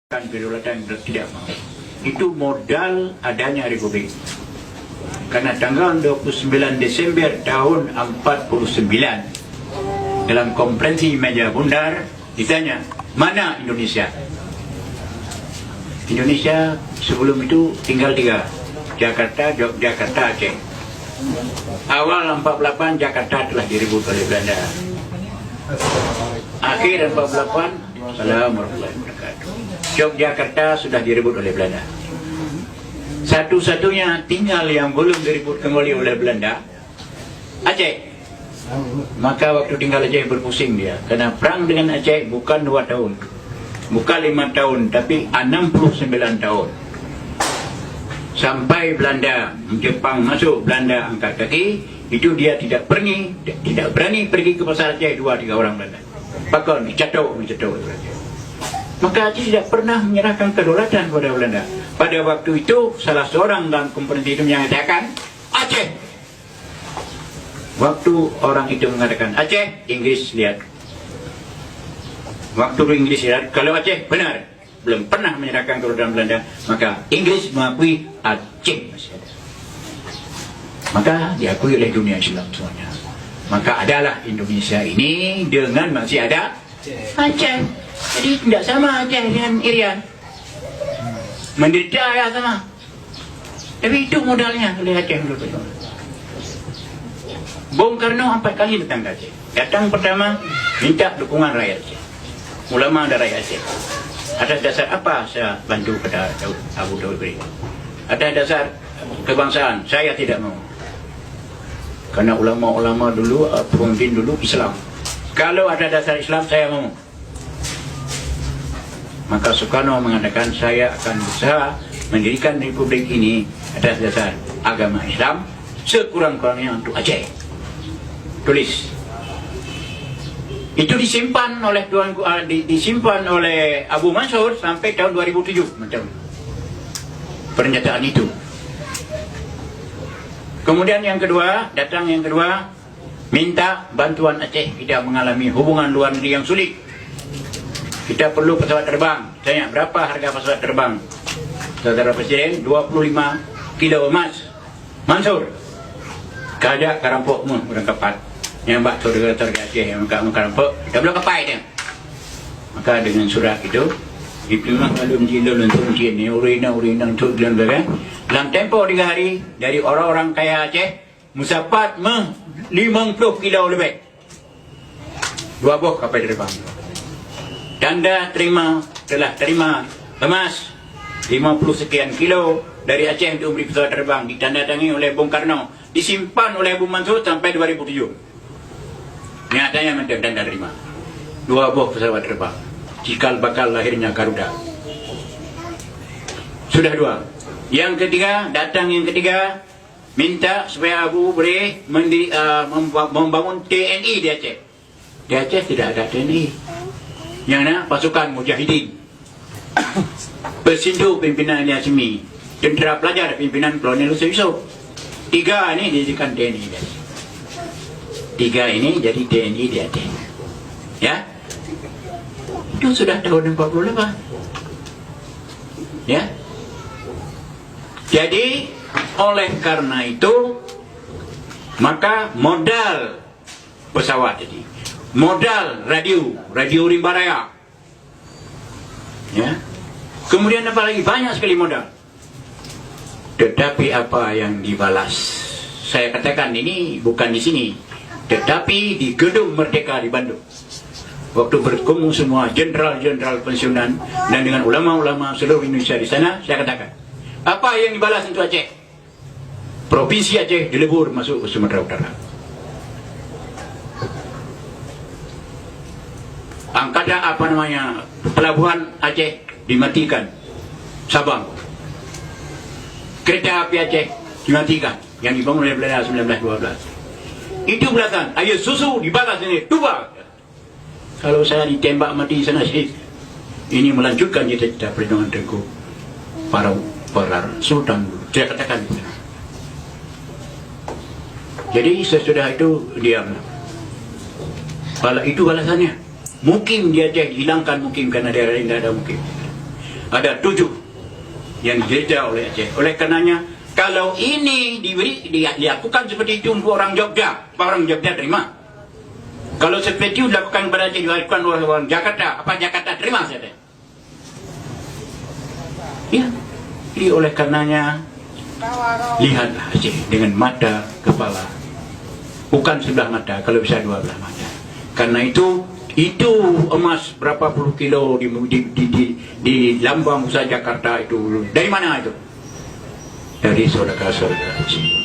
Kedaulatan tidak mau. Itu modal adanya Republik. Karena tanggal 29 Desember tahun 49 dalam konferensi meja bundar ditanya, mana Indonesia? Indonesia sebelum itu tinggal 3, Jakarta, Yogyakarta, Aceh. Awal 48 Jakarta telah direbut oleh Belanda. Akhir 48 Assalamualaikum warahmatullahi wabarakatuh. Yogyakarta sudah direbut oleh Belanda. Satu-satunya tinggal yang belum direbut kembali oleh Belanda, Aceh. Maka waktu tinggal Aceh berpusing dia, karena perang dengan Aceh bukan 2 tahun, bukan 5 tahun, tapi 69 tahun. Sampai Belanda, Jepang masuk, Belanda angkat kaki, itu dia tidak berani pergi ke pasar Aceh 2-3 orang Belanda. Pakon, dicatuk. Maka Aceh tidak pernah menyerahkan kedaulatan kepada Belanda. Pada waktu itu, salah seorang dalam konferensi itu menyatakan, Aceh. Waktu orang itu mengatakan Aceh, Inggris lihat. Waktu Inggris lihat, kalau Aceh benar, belum pernah menyerahkan kedaulatan Belanda, maka Inggris mengakui Aceh masih ada. Maka diakui oleh dunia Islam semuanya. Maka adalah Indonesia ini dengan masih ada Aceh. Jadi tidak sama Aceh dengan Irian. Menderita ya sama. Tapi itu modalnya oleh Aceh dulu. Bung Karno 4 kali datang ke Aceh. Datang pertama minta dukungan rakyat Aceh. Ulama dari rakyat Aceh. Atas dasar apa saya bantu pada Abu Daud beri? Atas dasar kebangsaan. Saya tidak mau. Karena ulama-ulama dulu, pemimpin dulu Islam. Kalau ada dasar Islam, saya mau. Maka Soekarno mengatakan, saya akan berusaha mendirikan Republik ini atas dasar agama Islam, sekurang-kurangnya untuk Aceh. Tulis. Itu disimpan oleh Abu Mansur sampai tahun 2007, macam pernyataan itu. Kemudian yang kedua, minta bantuan Aceh. Kita mengalami hubungan luar negeri yang sulit. Kita perlu pesawat terbang. Tanya, berapa harga pesawat terbang? Saudara Presiden, 25 kilo emas. Mansur, kajak karampok mu, orang kepat. Yang bak saudara Aceh yang karampok, dah belum kepai dia. Maka dengan surat itu, dipilih lalu menjilul untuk menjini, urina untuk bilang dalam tempoh 3 hari, dari orang-orang kaya Aceh, musapat 50 kilo lebih. 2 buah kapal terbang. Tanda telah terima emas 50 sekian kilo dari Aceh untuk beri pesawat terbang. Ditandatangani oleh Bung Karno. Disimpan oleh Abu Mansur sampai 2007. Nyatanya menteri tanda terima. 2 buah pesawat terbang. Cikal bakal lahirnya Garuda. Sudah 2. Yang ketiga, minta supaya Abu boleh membangun TNI di Aceh. Di Aceh tidak ada TNI. Yang mana pasukan Mujahidin. Persindu pimpinan Ali Hashimi. Tentera pelajar pimpinan Kolonel Yusuf. 3 ini dijadikan TNI di Aceh. 3 ini jadi TNI di Aceh. Ya? Itu sudah tahun 48. Ya? Jadi, oleh karena itu, maka modal pesawat jadi, modal radio rimba raya, ya. Kemudian apa lagi? Banyak sekali modal. Tetapi apa yang dibalas? Saya katakan ini bukan di sini, tetapi di Gedung Merdeka di Bandung. Waktu bertemu semua jenderal-jenderal pensiunan dan dengan ulama-ulama seluruh Indonesia di sana, saya katakan, apa yang dibalas untuk Aceh? Provinsi Aceh dilebur masuk ke Sumatera Utara. Angkatan pelabuhan Aceh dimatikan. Sabang. Kereta api Aceh dimatikan. Yang dibangun oleh Belanda 1912. Itu belasan. Air susu dibalas ini. Tuba. Kalau saya ditembak mati sana syahid. Ini melanjutkan cita-cita perjuangan Tengku para sultan. Saya katakan. Jadi sesudah itu diam. Kalau itu balasannya. Mukim di Aceh hilangkan mukim karena daerah ini tidak ada mukim. ada 7 yang digeledah oleh Aceh. Oleh karenanya, kalau ini dilakukan seperti itu untuk orang Jogja terima. Kalau seperti itu dilakukan kepada Aceh, dilakukan oleh orang Jakarta, apa Jakarta terima saja? Ya, jadi oleh karenanya, lihatlah Aceh dengan mata kepala, bukan sebelah mata, kalau bisa 2 belah mata. Karena itu emas berapa puluh kilo di lambang pusat Jakarta itu dari mana itu? Dari saudara-saudara Aceh.